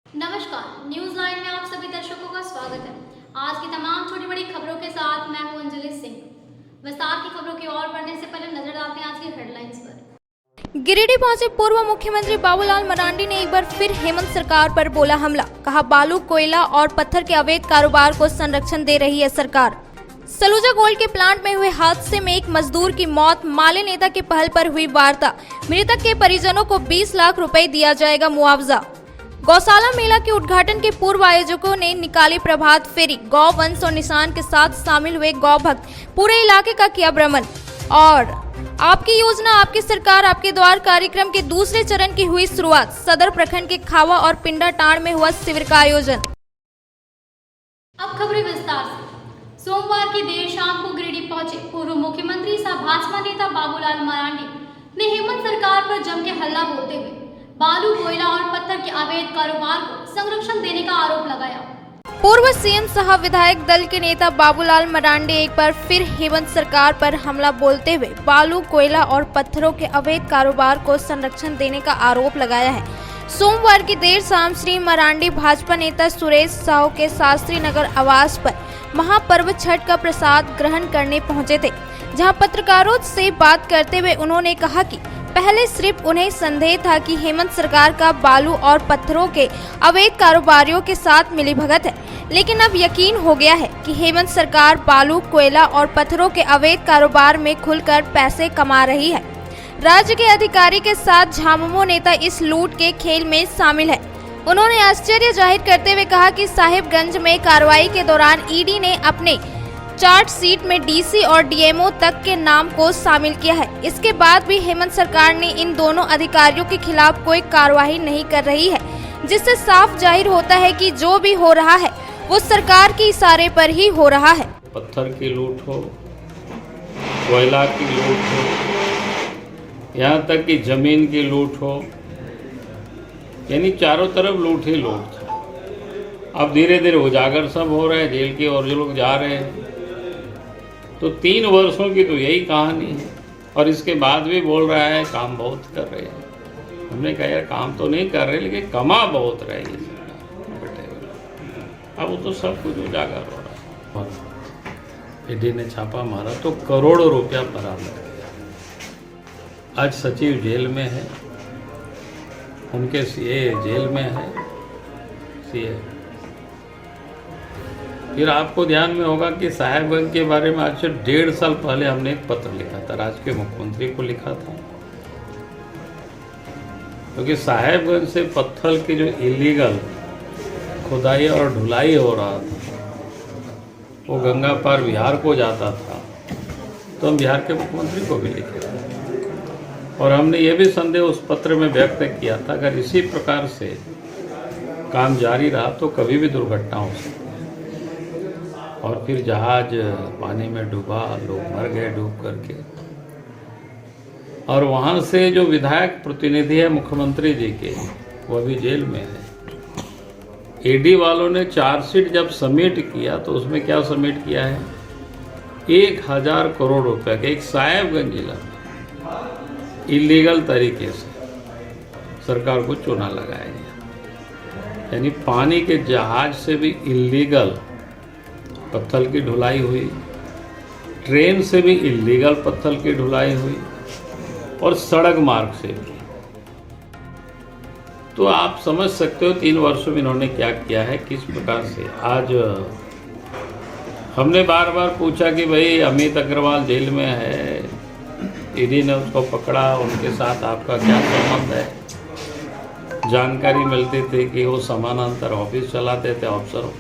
नमस्कार, news line में आप सभी दर्शकों का स्वागत है। आज की तमाम छोटी बड़ी खबरों के साथ मैं हूं अंजलि सिंह। विस्तार की खबरों की ओर बढ़ने से पहले नजर डालते हैं आज की हेडलाइंस पर। गिरिडीह पहुंचे पूर्व मुख्यमंत्री बाबूलाल मरांडी ने एक बार फिर हेमंत सरकार पर बोला हमला। कहा बालू, कोयला और पत्थर के अवैध कारोबार को संरक्षण दे रही है सरकार। सलूजा गोल्ड के प्लांट में हुए हादसे में एक मजदूर की मौत, माले नेता की पहल पर हुई वार्ता। मृतक के परिजनों को 20 लाख रुपए दिया जाएगा मुआवजा। गौशाला मेला के उद्घाटन के पूर्व आयोजकों ने निकाली प्रभात फेरी। गौ वंश और निशान के साथ शामिल हुए गौ भक्त पूरे इलाके का किया भ्रमण। और आपकी योजना आपकी सरकार आपके द्वार कार्यक्रम के दूसरे चरण की हुई शुरुआत। सदर प्रखंड के खावा और पिंडा टांड में हुआ शिविर का आयोजन। अब खबरें विस्तार से। सोमवार की देर शाम को गिरिडीह पहुंचे पूर्व मुख्यमंत्री सह भाजपा नेता बाबूलाल मरांडी ने हेमंत सरकार पर जम के हल्ला बोलते हुए बालू, कोयला और पत्थर के अवैध कारोबार को संरक्षण देने का आरोप लगाया। पूर्व सीएम सह विधायक दल के नेता बाबूलाल मरांडी एक बार फिर हेमंत सरकार पर हमला बोलते हुए बालू, कोयला और पत्थरों के अवैध कारोबार को संरक्षण देने का आरोप लगाया है। सोमवार की देर शाम श्री मरांडी भाजपा नेता सुरेश साहू के शास्त्री नगर आवास पर महापर्व छठ का प्रसाद ग्रहण करने पहुंचे थे, जहां पत्रकारों से बात करते हुए उन्होंने कहा कि पहले सिर्फ उन्हें संदेह था कि हेमंत सरकार का बालू और पत्थरों के अवैध कारोबारियों के साथ मिलीभगत है, लेकिन अब यकीन हो गया है कि हेमंत सरकार बालू, कोयला और पत्थरों के अवैध कारोबार में खुलकर पैसे कमा रही है। राज्य के अधिकारी के साथ झामुमो नेता इस लूट के खेल में शामिल है। उन्होंने आश्चर्य जाहिर करते हुए कहा कि साहिबगंज में कार्रवाई के दौरान ईडी ने अपने चार्जशीट में डीसी और डीएमओ तक के नाम को शामिल किया है। इसके बाद भी हेमंत सरकार ने इन दोनों अधिकारियों के खिलाफ कोई कार्रवाई नहीं कर रही है, जिससे साफ जाहिर होता है कि जो भी हो रहा है वो सरकार के इशारे पर ही हो रहा है। पत्थर की लूट हो, कोयला की लूट हो, यहाँ तक कि जमीन की लूट हो, यानी चारों तरफ लूट ही लूट था। अब धीरे धीरे उजागर सब हो रहे हैं, जेल की ओर जो लोग जा रहे हैं। तो 3 वर्षों की तो यही कहानी है, और इसके बाद भी बोल रहा है काम बहुत कर रहे हैं। हमने कहा यार काम तो नहीं कर रहे, लेकिन कमा बहुत रहे हैं सरकार। अब वो तो सब कुछ उजागर हो रहा है। ईडी ने छापा मारा तो करोड़ों रुपया बरामद किया। आज सचिव जेल में है, उनके सीए जेल में है, सीए। फिर आपको ध्यान में होगा कि साहेबगंज के बारे में आज से 1.5 साल पहले हमने एक पत्र लिखा था, राज्य के मुख्यमंत्री को लिखा था, क्योंकि साहेबगंज से पत्थर की जो इलीगल खुदाई और ढुलाई हो रहा था वो गंगा पार बिहार को जाता था, तो हम बिहार के मुख्यमंत्री को भी लिखे थे। और हमने ये भी संदेह उस पत्र में व्यक्त किया था, अगर इसी प्रकार से काम जारी रहा तो कभी भी दुर्घटना हो सकती है। और फिर जहाज पानी में डूबा, लोग मर गए डूब करके। और वहाँ से जो विधायक प्रतिनिधि है मुख्यमंत्री जी के, वो भी जेल में है। ईडी वालों ने चार्जशीट जब सबमिट किया तो उसमें क्या सबमिट किया है, 1000 करोड़ रुपए के एक साहेबगंज जिला में इलीगल तरीके से सरकार को चूना लगाया गया। यानी पानी के जहाज से भी इलीगल पत्थर की ढुलाई हुई, ट्रेन से भी इलीगल पत्थर की ढुलाई हुई, और सड़क मार्ग से भी। तो आप समझ सकते हो 3 वर्षों में इन्होंने क्या किया है, किस प्रकार से। आज हमने बार बार पूछा कि भाई अमित अग्रवाल जेल में है, ईडी ने उसको पकड़ा, उनके साथ आपका क्या संबंध है। जानकारी मिलती थी कि वो समानांतर ऑफिस चलाते थे, अफसर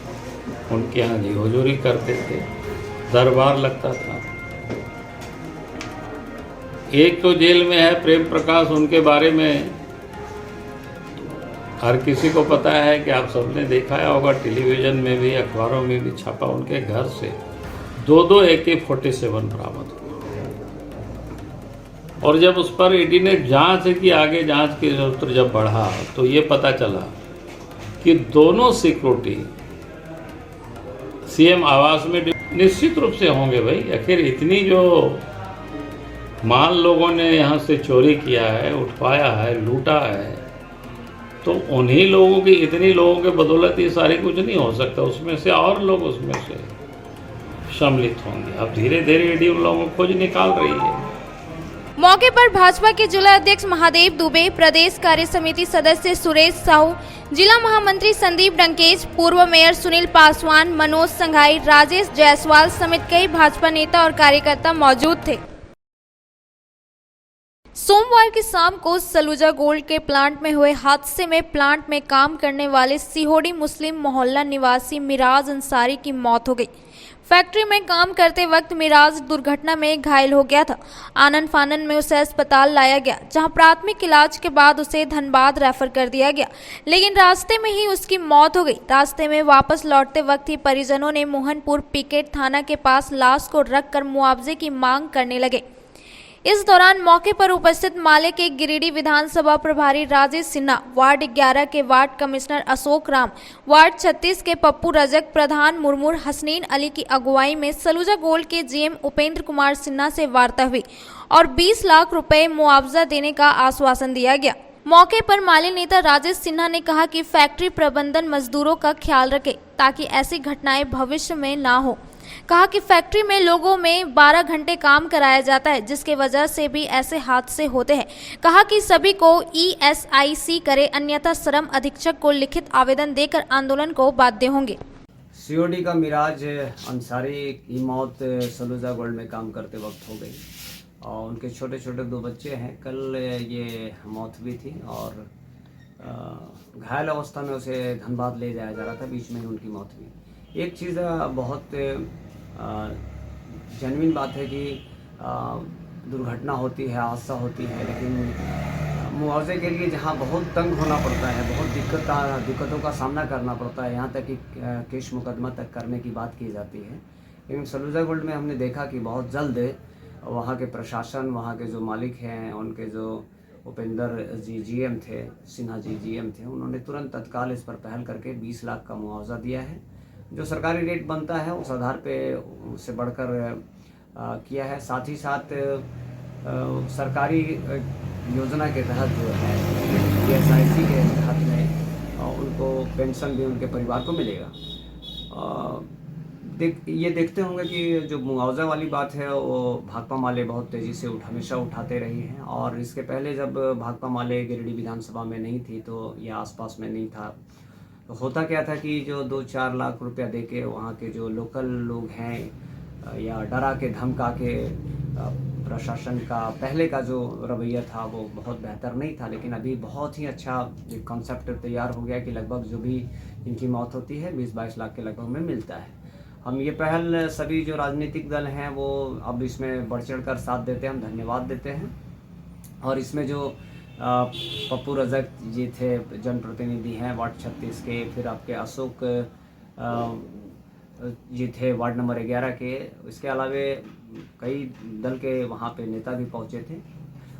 उनके यहाँ जी हुजूरी करते थे, दरबार लगता था। एक तो जेल में है प्रेम प्रकाश, उनके बारे में हर किसी को पता है कि आप सबने देखा होगा, टेलीविजन में भी अखबारों में भी छपा। उनके घर से 2 AK-47 बरामद हुआ। और जब उस पर ईडी ने जांच की, आगे जांच की जरूरत जब बढ़ा तो ये पता चला कि दोनों सिक्योरिटी सीएम आवास में निश्चित रूप से होंगे। भाई आखिर इतनी जो माल लोगों ने यहाँ से चोरी किया है, उठवाया है, लूटा है, तो उन्हीं लोगों की, इतनी लोगों के बदौलत ये सारी कुछ नहीं हो सकता। उसमें से और लोग उसमें से सम्मिलित होंगे। अब धीरे धीरे ईडी उन लोगों को खोज निकाल रही है। मौके पर भाजपा के जिला अध्यक्ष महादेव दुबे, प्रदेश कार्य समिति सदस्य सुरेश साहू, जिला महामंत्री संदीप डंकेज, पूर्व मेयर सुनील पासवान, मनोज संघाई, राजेश जायसवाल समेत कई भाजपा नेता और कार्यकर्ता मौजूद थे। सोमवार की शाम को सलूजा गोल्ड के प्लांट में हुए हादसे में प्लांट में काम करने वाले सिहोड़ी मुस्लिम मोहल्ला निवासी मिराज अंसारी की मौत हो गई। फैक्ट्री में काम करते वक्त मिराज दुर्घटना में घायल हो गया था। आनन फानन में उसे अस्पताल लाया गया, जहां प्राथमिक इलाज के बाद उसे धनबाद रेफर कर दिया गया, लेकिन रास्ते में ही उसकी मौत हो गई। रास्ते में वापस लौटते वक्त ही परिजनों ने मोहनपुर पिकेट थाना के पास लाश को रखकर मुआवजे की मांग करने लगे। इस दौरान मौके पर उपस्थित माले के गिरिडीह विधानसभा प्रभारी राजेश सिन्हा, वार्ड 11 के ward commissioner Ashok Ram, ward 36 के पप्पू रजक, प्रधान मुरमुर हसनैन अली की अगुवाई में सलूजा गोल्ड के जीएम उपेंद्र कुमार सिन्हा से वार्ता हुई और 20 लाख रुपए मुआवजा देने का आश्वासन दिया गया। मौके पर माले नेता राजेश सिन्हा ने कहा कि फैक्ट्री प्रबंधन मजदूरों का ख्याल रखे ताकि ऐसी घटनाएं भविष्य में ना हो। कहा कि फैक्ट्री में लोगों में 12 घंटे काम कराया जाता है, जिसके वजह से भी ऐसे हादसे होते हैं। कहा कि सभी को ESIC करे, अन्यथा श्रम अधीक्षक को लिखित आवेदन देकर आंदोलन को बाध्य होंगे। सीओडी का मिराज अंसारी की मौत सलूजा गोल्ड में काम करते वक्त हो गई और उनके छोटे छोटे 2 बच्चे हैं। कल ये मौत हुई थी और घायल अवस्था में उसे धनबाद ले जाया जा रहा था, बीच में ही उनकी मौत हुई। एक चीज़ बहुत जेन्युइन बात है कि दुर्घटना होती है, हादसा होती है, लेकिन मुआवजे के लिए जहाँ बहुत तंग होना पड़ता है, बहुत दिक्कतों का सामना करना पड़ता है, यहाँ तक कि केस मुकदमा तक करने की बात की जाती है। लेकिन सलूजा गोल्ड में हमने देखा कि बहुत जल्द वहाँ के प्रशासन, वहाँ के जो मालिक हैं, उनके जो उपेंद्र जी GM थे, सिन्हा जी GM थे, उन्होंने तुरंत तत्काल इस पर पहल करके 20 लाख का मुआवजा दिया है। जो सरकारी रेट बनता है उस आधार पे उससे बढ़कर किया है। साथ ही साथ सरकारी योजना के तहत जो है ESIC के तहत में उनको पेंशन भी उनके परिवार को मिलेगा। ये देखते होंगे कि जो मुआवजा वाली बात है वो भाकपा माले बहुत तेज़ी से हमेशा उठाते रही हैं और इसके पहले जब भाकपा माले गिरिडीह विधानसभा में नहीं थी तो या आसपास में नहीं था, तो होता क्या था कि जो 2-4 लाख रुपया देके वहाँ के जो लोकल लोग हैं या डरा के धमका के प्रशासन का पहले का जो रवैया था वो बहुत बेहतर नहीं था। लेकिन अभी बहुत ही अच्छा एक कॉन्सेप्ट तैयार हो गया कि लगभग जो भी इनकी मौत होती है 20-22 लाख के लगभग में मिलता है। हम ये पहल सभी जो राजनीतिक दल हैं वो अब इसमें बढ़ चढ़ कर साथ देते हैं, हम धन्यवाद देते हैं। और इसमें जो पप्पू रजक जी थे, जनप्रतिनिधि हैं वार्ड 36 के, फिर आपके अशोक जी थे वार्ड नंबर 11 के, इसके अलावे कई दल के वहाँ पे नेता भी पहुँचे थे।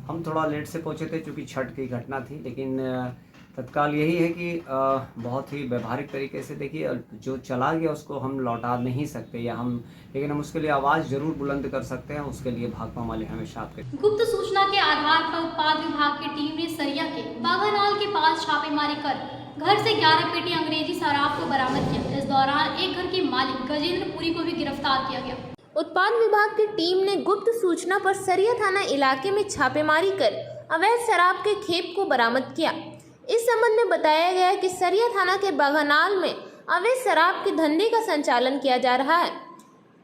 हम थोड़ा लेट से पहुँचे थे क्योंकि छठ की घटना थी, लेकिन तत्काल यही है कि बहुत ही व्यवहारिक तरीके से देखिए, जो चला गया उसको हम लौटा नहीं सकते या लेकिन हम उसके लिए आवाज़ जरूर बुलंद कर सकते हैं। उसके लिए भाकपा माले हमेशा आपके। गुप्त सूचना के आधार पर उत्पाद विभाग की टीम ने सरिया के बागानाल के पास छापेमारी कर घर से 11 पेटी अंग्रेजी शराब को बरामद किया। इस दौरान एक घर के मालिक गजेंद्र पुरी को भी गिरफ्तार किया गया। उत्पाद विभाग की टीम ने गुप्त सूचना पर सरिया थाना इलाके में छापेमारी कर अवैध शराब के खेप को बरामद किया। इस संबंध में बताया गया कि सरिया थाना के बागानाल में अवैध शराब के धंधे का संचालन किया जा रहा है।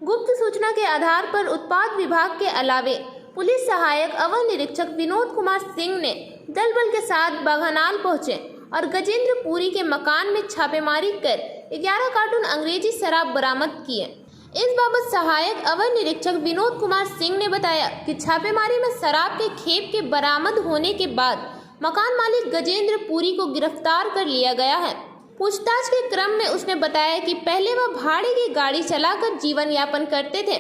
गुप्त सूचना के आधार पर उत्पाद विभाग के अलावे पुलिस सहायक अवर निरीक्षक विनोद कुमार सिंह ने दल बल के साथ बागानाल पहुंचे और गजेंद्र पुरी के मकान में छापेमारी कर 11 कार्टून अंग्रेजी शराब बरामद किए। इस बाबत सहायक अवर निरीक्षक विनोद कुमार सिंह ने बताया कि छापेमारी में शराब के खेप के बरामद होने के बाद मकान मालिक गजेंद्र पुरी को गिरफ्तार कर लिया गया है। पूछताछ के क्रम में उसने बताया कि पहले वह भाड़े की गाड़ी चलाकर जीवन यापन करते थे,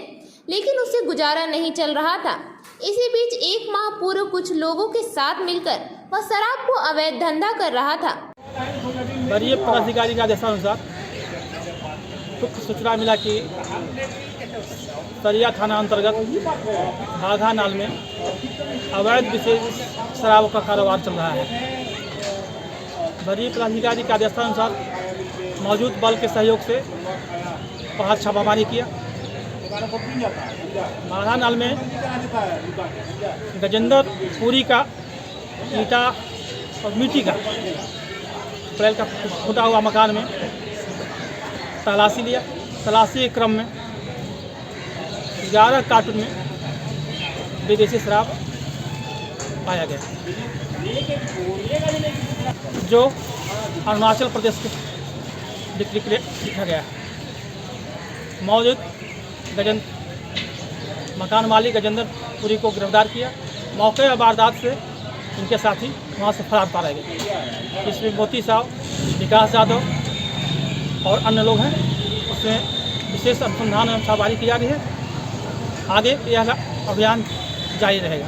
लेकिन उससे गुजारा नहीं चल रहा था। इसी बीच 1 माह पूर्व कुछ लोगों के साथ मिलकर वह शराब को अवैध धंधा कर रहा था। वरीय पदाधिकारी के आदेशानुसार गुप्त सूचना मिला कि सरिया थाना अंतर्गत बाघानाल में अवैध विशेष शराब का कारोबार चल रहा है, वरीय पदाधिकारी के आदेशानुसार मौजूद बल के सहयोग से बाहर छापामारी किया। मारहान नाल में गजेंद्र पुरी का ईटा और मिट्टी का अप्रैल का फूटा हुआ मकान में तलाशी लिया। तलाशी के क्रम में 11 कार्टून में विदेशी शराब पाया गया, जो अरुणाचल प्रदेश के बिक्री के लिए लिखा गया है। मौजूद मकान मालिक गजेंद्र पुरी को गिरफ्तार किया। मौके वारदात से इनके साथी वहाँ से फरार पाए गए। इसमें मोती साहब, विकास यादव और अन्य लोग हैं। उसमें विशेष अनुसंधान एवं छापामारी की जा रही है। आगे यह अभियान जारी रहेगा।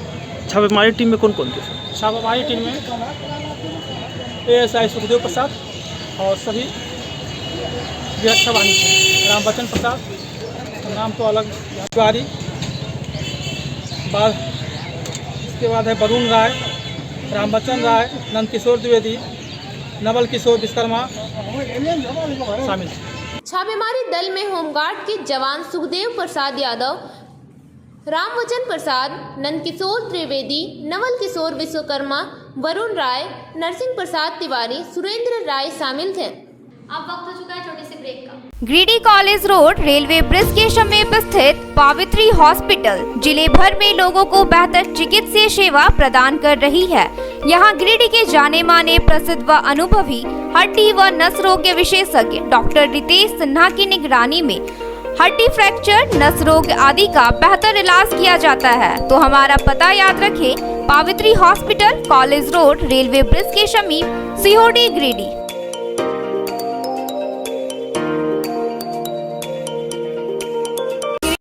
छापेमारी टीम में कौन कौन थे? छापामारी टीम में ASI सुखदेव प्रसाद और सभी गिरफ्तार वाहनी थे। रामबचन प्रसाद, नाम तो अलग, तिवारी, इसके बाद है वरुण राय, रामबचन राय, नंदकिशोर द्विवेदी, नवल किशोर विश्वकर्मा शामिल। छापेमारी दल में होमगार्ड के जवान सुखदेव प्रसाद यादव, रामवचन प्रसाद, नंदकिशोर त्रिवेदी, नवल किशोर विश्वकर्मा, वरुण राय, नरसिंह प्रसाद तिवारी, सुरेंद्र राय शामिल थे। अब वक्त हो चुका है छोटे से ब्रेक का। Giridih college road railway bridge के समीप स्थित पावित्री हॉस्पिटल जिले भर में लोगों को बेहतर चिकित्सीय सेवा प्रदान कर रही है। यहां गिरिडीह के जाने माने प्रसिद्ध व अनुभवी हड्डी व नस रोग के विशेषज्ञ डॉक्टर रितेश सिन्हा की निगरानी में हड्डी फ्रैक्चर, नस रोग आदि का बेहतर इलाज किया जाता है। तो हमारा पता याद रखें, Pavitri hospital, college road, railway bridge के समीप, Sihodih, Giridih.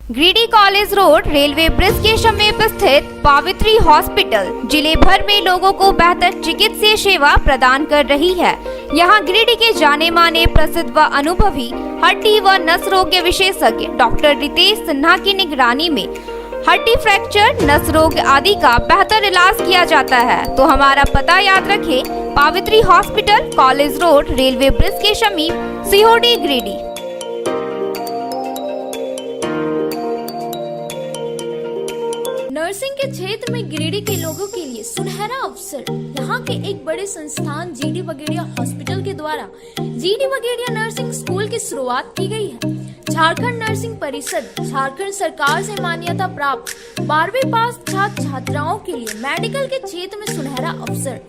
Giridih college road railway bridge के समीप स्थित पावित्री हॉस्पिटल जिले भर में लोगों को बेहतर चिकित्सीय सेवा प्रदान कर रही है। यहां गिरिडीह के जाने माने प्रसिद्ध व अनुभवी हड्डी व नस रोग के विशेषज्ञ डॉक्टर रितेश सिन्हा की निगरानी में हड्डी फ्रैक्चर, नस रोग आदि का बेहतर इलाज किया जाता है। तो हमारा पता याद रखें, Pavitri hospital, college road, railway bridge के समीप, सीहोडी, गिरिडीह। नर्सिंग के क्षेत्र में गिरिडीह के लोगों के लिए सुनहरा अवसर। यहाँ के एक बड़े संस्थान GD बगेड़िया हॉस्पिटल के द्वारा GD बगेड़िया नर्सिंग स्कूल की शुरुआत की गई है। झारखंड नर्सिंग परिषद झारखंड सरकार से मान्यता प्राप्त 12वीं पास छात्र छात्राओं के लिए मेडिकल के क्षेत्र में सुनहरा अवसर।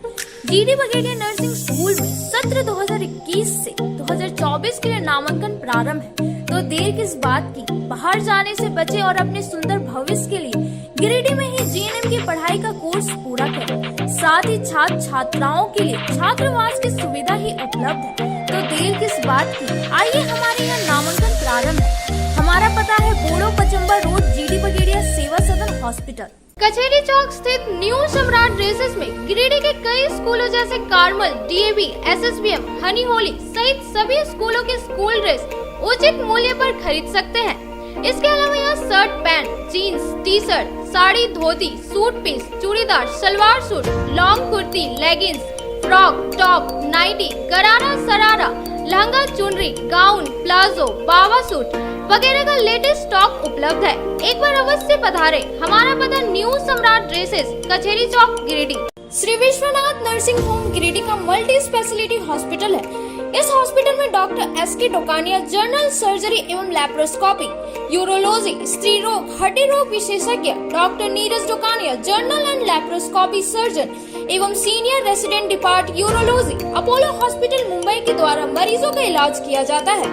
GD बगेड़िया नर्सिंग स्कूल में सत्र 2021 से 2024 के लिए नामांकन प्रारंभ है। तो देर किस बात की, बाहर जाने से बचे और अपने सुंदर भविष्य के लिए गिरिडीह में ही GNM की पढ़ाई का कोर्स पूरा करें। साथ ही छात्र छात्राओं के लिए छात्रावास की सुविधा ही उपलब्ध है। तो देर किस बात की, आइए हमारे यहाँ नामांकन प्रारंभ है। हमारा पता है बोड़ो पचम्बा रोड, GD बगेड़िया सेवा सदन हॉस्पिटल, कचहरी चौक स्थित न्यू सम्राट ड्रेसेस में गिरिडीह के कई स्कूलों जैसे Carmel, DAV, SSBM, Honey Holi सहित सभी स्कूलों के स्कूल ड्रेस उचित मूल्य पर खरीद सकते हैं। इसके अलावा यहाँ shirt, pant, jeans, T-shirt, sari, dhoti, suit piece, churidar, salwar suit, long kurti, leggings, frock, top, nightie, gharara, sharara, lehenga, चुनरी, गाउन, प्लाजो, बावा सूट वगैरह का लेटेस्ट स्टॉक उपलब्ध है। एक बार अवश्य पधारें। हमारा पता new Samrat dresses, Kachahri Chowk, Giridih. Shri Vishwanath nursing home Giridih का मल्टी स्पेशलिटी हॉस्पिटल है। इस हॉस्पिटल में doctor SK Tokania general surgery एवं लैप्रोस्कोपी, यूरोलॉजी, स्त्री रोग, हड्डी रोग विशेषज्ञ, doctor Neeraj Tokania general and laparoscopy surgeon एवं senior resident depart urology, Apollo hospital Mumbai के द्वारा मरीजों का इलाज किया जाता है।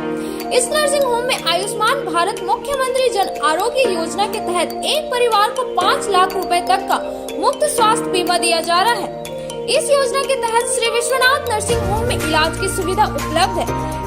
इस नर्सिंग होम में आयुष्मान भारत मुख्यमंत्री जन आरोग्य योजना के तहत एक परिवार को 5 लाख रुपए तक का मुफ्त स्वास्थ्य बीमा दिया जा रहा है। इस योजना के तहत श्री विश्वनाथ नर्सिंग होम में इलाज की सुविधा उपलब्ध है।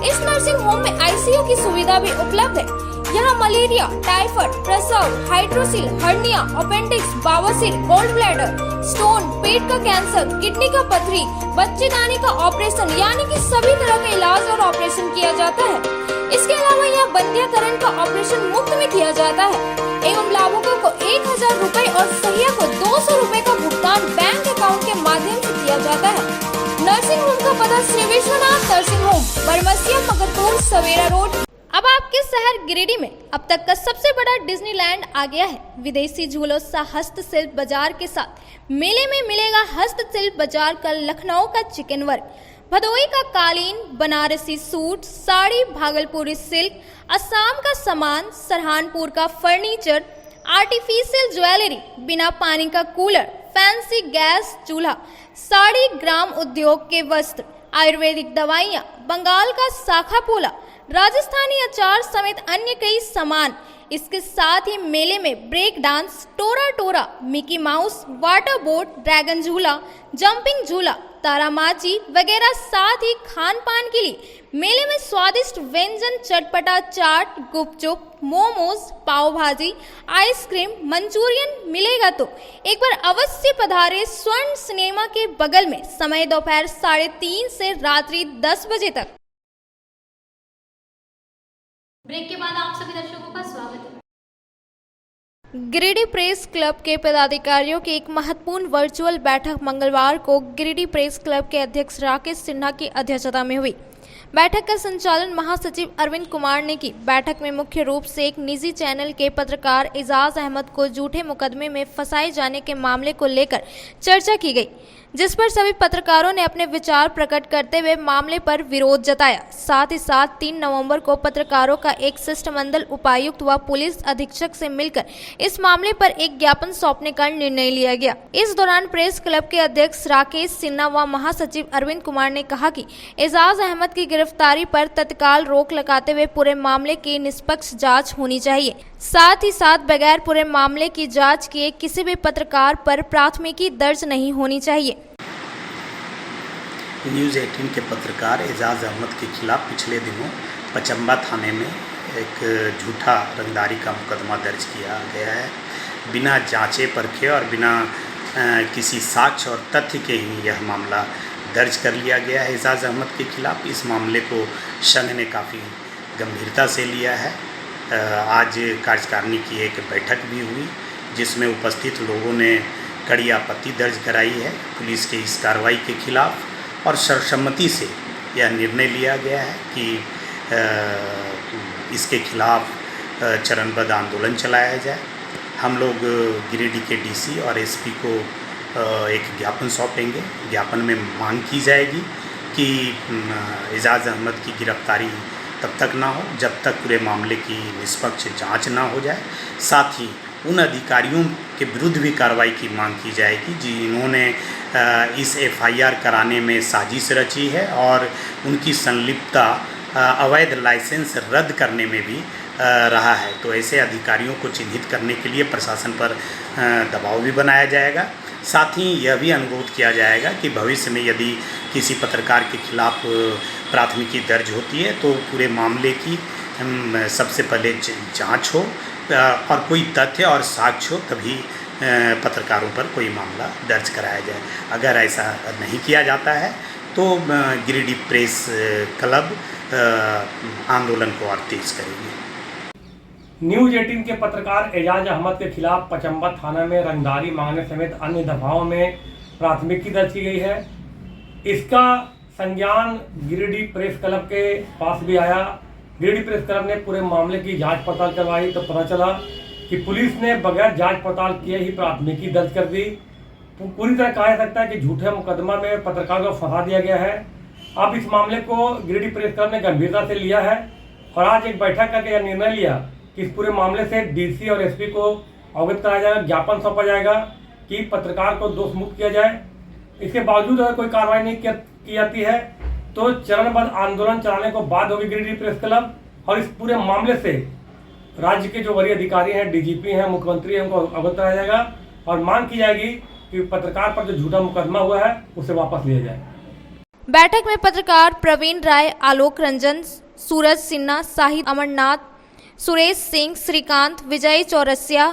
इस नर्सिंग होम में ICU की सुविधा भी उपलब्ध है। यहाँ मलेरिया, टाइफाइड, प्रसव, हाइड्रोसिल, हर्निया, अपेंडिक्स, बवासीर, गोल्ड ब्लैडर, स्टोन, पेट का कैंसर, किडनी का पथरी, बच्चेदानी का ऑपरेशन यानी कि सभी तरह का इलाज और ऑपरेशन किया जाता है। इसके अलावा यहाँ बंध्याकरण का ऑपरेशन मुफ्त में किया जाता है एवं लाभुकों को 1000 रुपए और सहिया को 200 रुपए का भुगतान बैंक अकाउंट के माध्यम से किया जाता है। नर्सिंग होम का पता श्री विश्वनाथ नर्सिंग होम, बरमसिया, मगरपुर, सवेरा रोड। अब आपके शहर गिरिडीह में अब तक का सबसे बड़ा डिज्नीलैंड आ गया है। विदेशी झूलों सा हस्तशिल्प बाजार के साथ मेले में मिलेगा हस्तशिल्प बाजार का लखनऊ का चिकन वर्क, भदोही का कालीन, बनारसी सूट, साड़ी, भागलपुरी सिल्क, असम का सामान, सरहानपुर का फर्नीचर, आर्टिफिशियल ज्वेलरी, बिना पानी का कूलर, फैंसी गैस चूल्हा, साड़ी, ग्राम उद्योग के वस्त्र, आयुर्वेदिक दवाइयाँ, बंगाल का शाखा पोला, राजस्थानी अचार समेत अन्य कई सामान। इसके साथ ही मेले में break dance, Tora Tora, Mickey Mouse, water boat, dragon झूला, जंपिंग झूला, तारामाची वगैरह, साथ ही खान पान के लिए मेले में स्वादिष्ट व्यंजन, चटपटा चाट, गुपचुप, मोमोज, पाव भाजी, आइसक्रीम, मंचूरियन मिलेगा। तो एक बार अवश्य पधारे स्वर्ण सिनेमा के बगल में, समय दोपहर 3:30 से रात्रि 10 बजे तक। ब्रेक के बाद आप सभी दर्शकों का स्वागत है। गिरिडीह प्रेस क्लब के पदाधिकारियों की एक महत्वपूर्ण वर्चुअल बैठक मंगलवार को गिरिडीह प्रेस क्लब के अध्यक्ष राकेश सिन्हा की अध्यक्षता में हुई। बैठक का संचालन महासचिव अरविंद कुमार ने की। बैठक में मुख्य रूप से एक निजी चैनल के पत्रकार एजाज अहमद को झूठे मुकदमे में फंसाए जाने के मामले को लेकर चर्चा की गई, जिस पर सभी पत्रकारों ने अपने विचार प्रकट करते हुए मामले पर विरोध जताया। साथ ही साथ 3 नवंबर को पत्रकारों का एक शिष्टमंडल उपायुक्त व पुलिस अधीक्षक से मिलकर इस मामले पर एक ज्ञापन सौंपने का निर्णय लिया गया। इस दौरान प्रेस क्लब के अध्यक्ष राकेश सिन्हा व महासचिव अरविंद कुमार ने कहा कि एजाज अहमद की गिरफ्तारी पर तत्काल रोक लगाते हुए पूरे मामले की निष्पक्ष जाँच होनी चाहिए। साथ ही साथ बगैर पूरे मामले की जांच किए किसी भी पत्रकार पर प्राथमिकी दर्ज नहीं होनी चाहिए। न्यूज़ 18 के पत्रकार एजाज अहमद के खिलाफ पिछले दिनों पचम्बा थाने में एक झूठा रंगदारी का मुकदमा दर्ज किया गया है। बिना जांचे परखे और बिना किसी साक्ष्य और तथ्य के ही यह मामला दर्ज कर लिया गया है एजाज अहमद के खिलाफ। इस मामले को संघ ने काफ़ी गंभीरता से लिया है। आज कार्यकारिणी की एक बैठक भी हुई, जिसमें उपस्थित लोगों ने कड़ी आपत्ति दर्ज कराई है पुलिस के इस कार्रवाई के खिलाफ, और सर्वसम्मति से यह निर्णय लिया गया है कि इसके खिलाफ चरणबद्ध आंदोलन चलाया जाए। हम लोग गिरिडीह के डीसी और एसपी को एक ज्ञापन सौंपेंगे। ज्ञापन में मांग की जाएगी कि एजाज अहमद की गिरफ्तारी तब तक ना हो जब तक पूरे मामले की निष्पक्ष जांच ना हो जाए। साथ ही उन अधिकारियों के विरुद्ध भी कार्रवाई की मांग की जाएगी जिन्होंने इस एफआईआर कराने में साजिश रची है और उनकी संलिप्तता अवैध लाइसेंस रद्द करने में भी रहा है। तो ऐसे अधिकारियों को चिन्हित करने के लिए प्रशासन पर दबाव भी बनाया जाएगा। साथ ही यह भी अनुरोध किया जाएगा कि भविष्य में यदि किसी पत्रकार के खिलाफ प्राथमिकी दर्ज होती है तो पूरे मामले की सबसे पहले जांच हो और कोई तथ्य और साक्ष्य हो, तभी पत्रकारों पर कोई मामला दर्ज कराया जाए। अगर ऐसा नहीं किया जाता है तो गिरिडीह प्रेस क्लब आंदोलन को और तेज करेगी। न्यूज़ 18 के पत्रकार एजाज अहमद के खिलाफ पचम्बा थाना में रंगदारी मांगने समेत अन्य दफाओं में प्राथमिकी दर्ज की गई है। इसका संज्ञान गिरिडीह प्रेस क्लब के पास भी आया। गिरिडीह प्रेस क्लब ने पूरे मामले की जांच पड़ताल करवाई तो पता चला कि पुलिस ने बगैर जांच पड़ताल किए ही प्राथमिकी दर्ज कर दी। तो पूरी तरह कहा जा सकता है कि झूठे मुकदमा में पत्रकार को फंसा दिया गया है। अब इस मामले को गिरिडीह प्रेस क्लब ने गंभीरता से लिया है और आज एक बैठक करके यह निर्णय लिया कि इस पूरे मामले से डीसी और एसपी को अवगत कराया जाएगा, ज्ञापन सौंपा जाएगा कि पत्रकार को दोष मुक्त किया जाए। इसके बावजूद अगर कोई कार्रवाई नहीं की जाती है तो चरणबद्ध आंदोलन चलाने को बाध्य होगी गिरिडीह प्रेस क्लब। और इस पूरे मामले से राज्य के जो वरीय अधिकारी हैं, डीजीपी हैं, मुख्यमंत्री हैं, उनको अवगत कराया जाएगा और मांग की जाएगी कि पत्रकार पर जो झूठा मुकदमा हुआ है उसे वापस लिया जाए। बैठक में पत्रकार प्रवीण राय, आलोक रंजन, सूरज सिन्हा, साहिद अमरनाथ, सुरेश सिंह, श्रीकांत, विजय चौरसिया,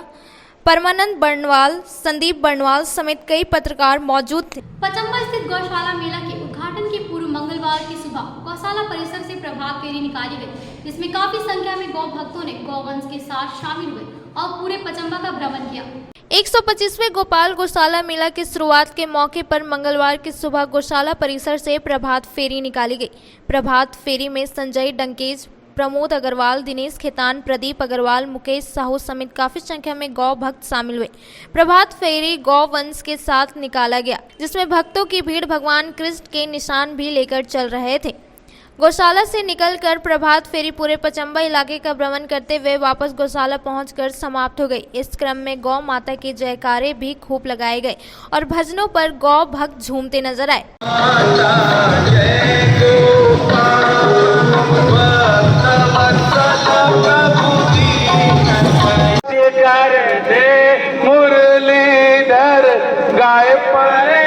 परमानंद बर्णवाल, संदीप बर्णवाल समेत कई पत्रकार मौजूद थे। पचम्बा स्थित गौशाला मेला के उद्घाटन के पूर्व मंगलवार की सुबह गौशाला परिसर से प्रभात फेरी निकाली गई, जिसमें काफी संख्या में गौ भक्तों ने गौवंश के साथ शामिल हुए और पूरे पचम्बा का भ्रमण किया। 125वें गोपाल गौशाला मेला की शुरुआत के मौके पर मंगलवार की सुबह गौशाला परिसर से प्रभात फेरी निकाली गई। प्रभात फेरी में संजय डंकेज, प्रमोद अग्रवाल, दिनेश खेतान, प्रदीप अग्रवाल, मुकेश साहू समेत काफी संख्या में गौ भक्त शामिल हुए। प्रभात फेरी गौ वंश के साथ निकाला गया, जिसमें भक्तों की भीड़ भगवान कृष्ण के निशान भी लेकर चल रहे थे। गौशाला से निकलकर प्रभात फेरी पूरे पचम्बा इलाके का भ्रमण करते हुए वापस गौशाला पहुंचकर समाप्त हो गई। इस क्रम में गौ माता के जयकारे भी खूब लगाए गए और भजनों पर गौ भक्त झूमते नजर आए। मुरलीधर गाय पड़े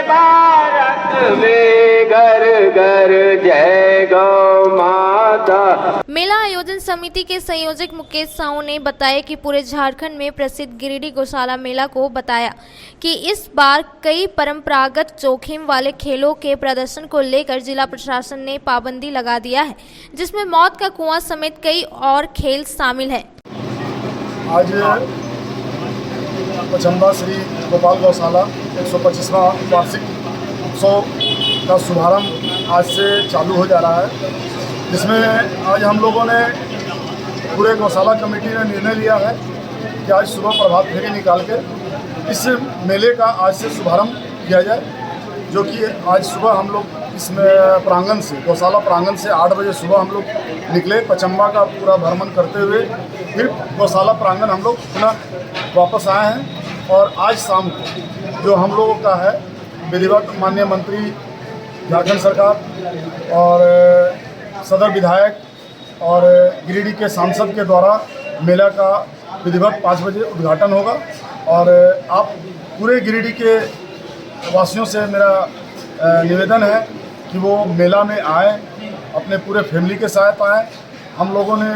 भारत में घर घर जय गौ माता। मेला आयोजन समिति के संयोजक मुकेश साहू ने बताया कि पूरे झारखंड में प्रसिद्ध गिरिडीह गौशाला मेला को बताया कि इस बार कई परंपरागत जोखिम वाले खेलों के प्रदर्शन को लेकर जिला प्रशासन ने पाबंदी लगा दिया है, जिसमें मौत का कुआं समेत कई और खेल शामिल है। आज पचम्बा श्री गोपाल गौशाला 125वां वार्षिक उत्सव का शुभारंभ आज से चालू हो जा रहा है, जिसमें आज हम लोगों ने पूरे गौशाला कमेटी ने निर्णय लिया है कि आज सुबह प्रभात फेरी निकाल के इस मेले का आज से शुभारंभ किया जाए, जो कि आज सुबह हम लोग इसमें प्रांगण से गौशाला प्रांगण से 8 बजे सुबह हम लोग निकले। पचम्बा का पूरा भ्रमण करते हुए फिर गौशाला प्रांगण हम लोग पुनः वापस आए हैं और आज शाम को जो हम लोगों का है विधिवत माननीय मंत्री झारखंड सरकार और सदर विधायक और गिरिडीह के सांसद के द्वारा मेला का विधिवत 5 बजे उद्घाटन होगा। और आप पूरे गिरिडीह के वासियों से मेरा निवेदन है कि वो मेला में आए, अपने पूरे फैमिली के साथ आए। हम लोगों ने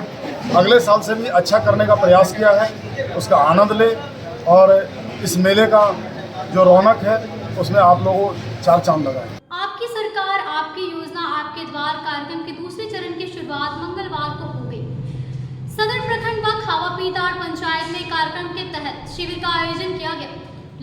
अगले साल से भी अच्छा करने का प्रयास किया है, उसका आनंद ले और इस मेले का जो रौनक है उसमें आप लोगों 4 चांद लगाएं। आपकी सरकार आपकी योजना आपके द्वार कार्यक्रम के दूसरे चरण की शुरुआत मंगलवार को हो गई। सदर प्रखंड व खावा पीताड़ पंचायत में कार्यक्रम के तहत शिविर का आयोजन किया गया।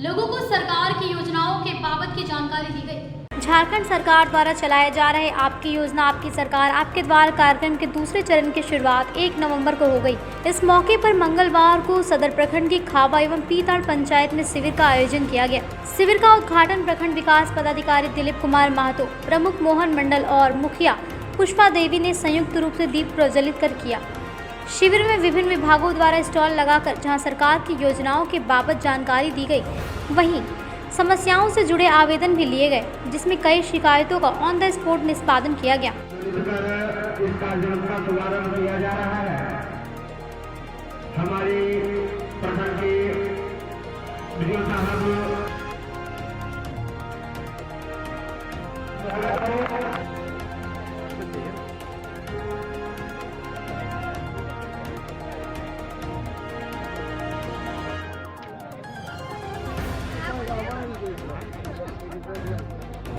लोगों को सरकार की योजनाओं के बाबत की जानकारी दी गई। झारखंड सरकार द्वारा चलाए जा रहे आपकी योजना आपकी सरकार आपके द्वार कार्यक्रम के दूसरे चरण की शुरुआत 1 नवंबर को हो गई। इस मौके पर मंगलवार को सदर प्रखंड की खावा एवं पीताड़ पंचायत में शिविर का आयोजन किया गया। शिविर का उद्घाटन प्रखंड विकास पदाधिकारी दिलीप कुमार महतो, प्रमुख मोहन मंडल और मुखिया पुष्पा देवी ने संयुक्त रूप से दीप प्रज्वलित कर किया। शिविर में विभिन्न विभागों द्वारा स्टॉल लगाकर जहां सरकार की योजनाओं के बाबत जानकारी दी गई, वहीं समस्याओं से जुड़े आवेदन भी लिए गए, जिसमें कई शिकायतों का ऑन द स्पॉट निष्पादन किया गया।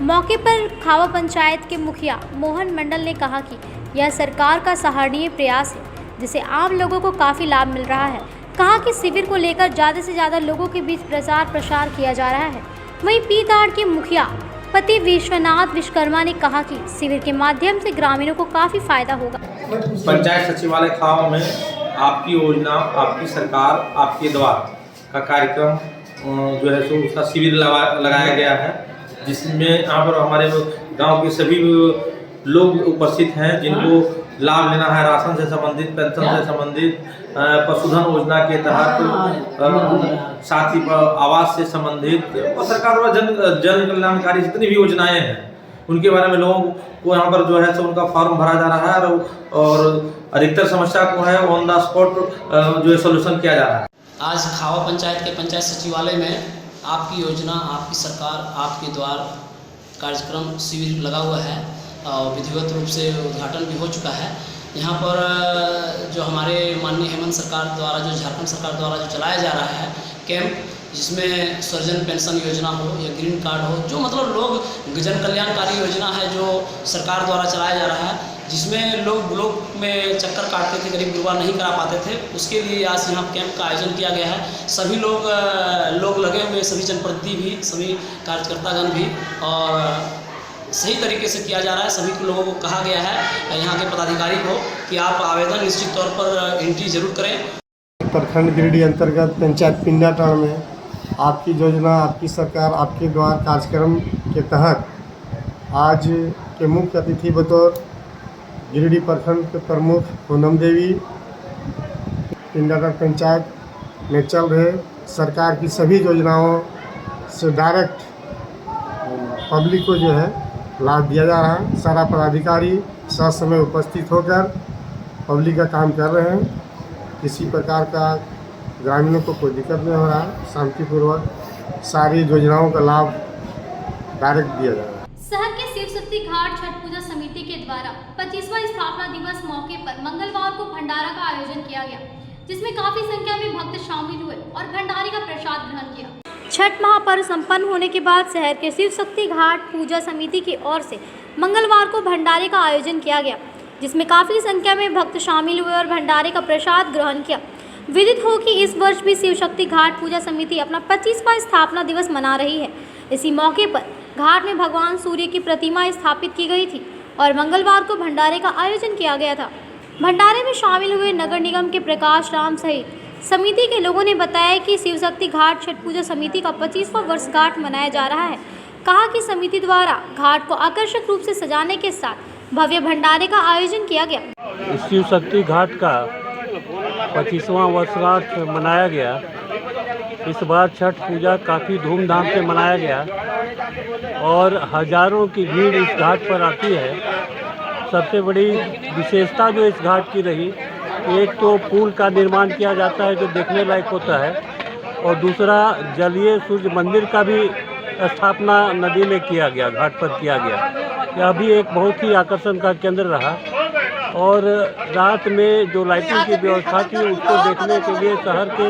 मौके पर खावा पंचायत के मुखिया मोहन मंडल ने कहा कि यह सरकार का सराहनीय प्रयास है, जिसे आम लोगों को काफ़ी लाभ मिल रहा है। कहा कि शिविर को लेकर ज़्यादा से ज़्यादा लोगों के बीच प्रचार प्रसार किया जा रहा है। वहीं पीताड़ के मुखिया पति विश्वनाथ विश्वकर्मा ने कहा कि शिविर के माध्यम से ग्रामीणों को काफ़ी फायदा होगा। पंचायत सचिवालय खावा में आपकी योजना आपकी सरकार आपके द्वार का कार्यक्रम जो है सो उसका शिविर लगाया गया है, जिसमें यहाँ पर हमारे गांव के सभी लोग उपस्थित हैं जिनको लाभ लेना है। राशन से संबंधित, पेंशन से संबंधित, पशुधन योजना के तहत, साथ ही आवास से संबंधित और सरकार द्वारा जन कल्याणकारी जितनी भी योजनाएं हैं उनके बारे में लोगों को यहाँ पर जो है सो उनका फॉर्म भरा जा रहा है और अधिकतर समस्या को है ऑन द स्पॉट जो है सोल्यूशन किया जा रहा है। आज खावा पंचायत के पंचायत सचिवालय में आपकी योजना आपकी सरकार आपके द्वार कार्यक्रम शिविर लगा हुआ है और विधिवत रूप से उद्घाटन भी हो चुका है। यहाँ पर जो हमारे माननीय हेमंत सरकार द्वारा जो झारखंड सरकार द्वारा जो चलाया जा रहा है कैंप, जिसमें सर्जन पेंशन योजना हो या ग्रीन कार्ड हो, जो मतलब लोग जन कल्याणकारी योजना है जो सरकार द्वारा चलाया जा रहा है, जिसमें लोग ब्लॉक में चक्कर काटते थे, गरीब गुरबा नहीं करा पाते थे, उसके लिए आज यहाँ कैंप का आयोजन किया गया है। सभी लोग लगे हुए, सभी जनप्रतिनिधि भी, सभी कार्यकर्तागण भी, और सही तरीके से किया जा रहा है। सभी लोगों को कहा गया है यहाँ के पदाधिकारी को कि आप आवेदन निश्चित तौर पर एंट्री जरूर करें। प्रखंड गिरिडीह अंतर्गत पंचायत पिंडाटाड़ में आपकी योजना आपकी सरकार आपके द्वार कार्यक्रम के तहत आज के मुख्य अतिथि बतौर गिरिडीह प्रखंड के प्रमुख पूनम देवी पिंडाटाड़ पंचायत में चल रहे सरकार की सभी योजनाओं से डायरेक्ट पब्लिक को जो है लाभ दिया जा रहा है। सारा पदाधिकारी समय उपस्थित होकर पब्लिक का काम कर रहे हैं। किसी प्रकार का ग्रामीणों को कोई दिक्कत नहीं हो रहा है। शांतिपूर्वक सारी योजनाओं का लाभ डायरेक्ट दिया जा रहा है। शहर के शिव शक्ति घाट छठ पूजा समिति के द्वारा 25वां स्थापना दिवस मौके पर मंगलवार को भंडारा का आयोजन किया गया, जिसमें काफी संख्या में भक्त शामिल हुए और भंडारे का प्रसाद ग्रहण किया। छठ महापर्व संपन्न होने के बाद शहर के शिव शक्ति घाट पूजा समिति की ओर से मंगलवार को भंडारे का आयोजन किया गया, जिसमें काफी संख्या में भक्त शामिल हुए और भंडारे का प्रसाद ग्रहण किया। विदित हो कि इस वर्ष भी शिव शक्ति घाट पूजा समिति अपना 25वां स्थापना दिवस मना रही है। इसी मौके पर घाट में भगवान सूर्य की प्रतिमा स्थापित की गई थी और मंगलवार को भंडारे का आयोजन किया गया था। भंडारे में शामिल हुए नगर निगम के प्रकाश राम सहित समिति के लोगों ने बताया कि शिव शक्ति घाट छठ पूजा समिति का 25वां वर्षगांठ मनाया जा रहा है। कहा कि समिति द्वारा घाट को आकर्षक रूप से सजाने के साथ भव्य भंडारे का आयोजन किया गया। शिव शक्ति घाट का 25वां वर्षगांठ मनाया गया। इस बार छठ पूजा काफ़ी धूमधाम से मनाया गया और हजारों की भीड़ इस घाट पर आती है। सबसे बड़ी विशेषता जो इस घाट की रही, एक तो पुल का निर्माण किया जाता है जो देखने लायक होता है, और दूसरा जलीय सूर्य मंदिर का भी स्थापना नदी में किया गया, घाट पर किया गया। यह भी एक बहुत ही आकर्षण का केंद्र रहा। और रात में जो लाइटिंग की व्यवस्था थी उसको देखने के लिए शहर के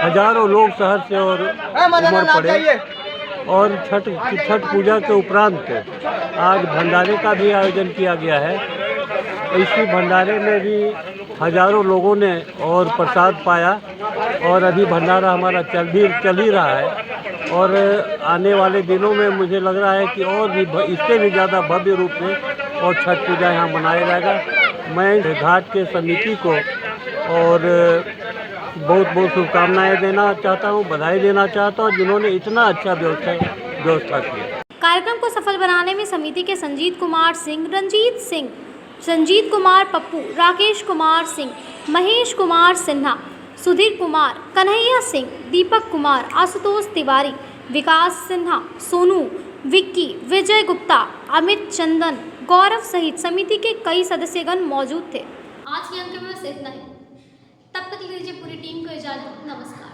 हजारों लोग शहर से और उमड़ पड़े। और छठ पूजा के उपरांत आज भंडारे का भी आयोजन किया गया है। इसी भंडारे में भी हजारों लोगों ने और प्रसाद पाया और अभी भंडारा हमारा चल ही रहा है। और आने वाले दिनों में मुझे लग रहा है कि और भी इससे भी ज़्यादा भव्य रूप में और छठ पूजा यहाँ मनाया जाएगा। मैं घाट के समिति को और बहुत बहुत शुभकामनाएं देना चाहता हूँ, बधाई देना चाहता हूँ जिन्होंने इतना अच्छा व्यवस्था किया। कार्यक्रम को सफल बनाने में समिति के संजीत कुमार सिंह, रंजीत सिंह, संजीत कुमार पप्पू, राकेश कुमार सिंह, महेश कुमार सिन्हा, सुधीर कुमार, कन्हैया सिंह, दीपक कुमार, आशुतोष तिवारी, विकास सिन्हा, सोनू, विक्की, विजय गुप्ता, अमित चंदन, गौरव सहित समिति के कई सदस्यगण मौजूद थे। आज के अंक में बस इतना ही। तब तक लीजिए पूरी टीम को इजाजत। नमस्कार।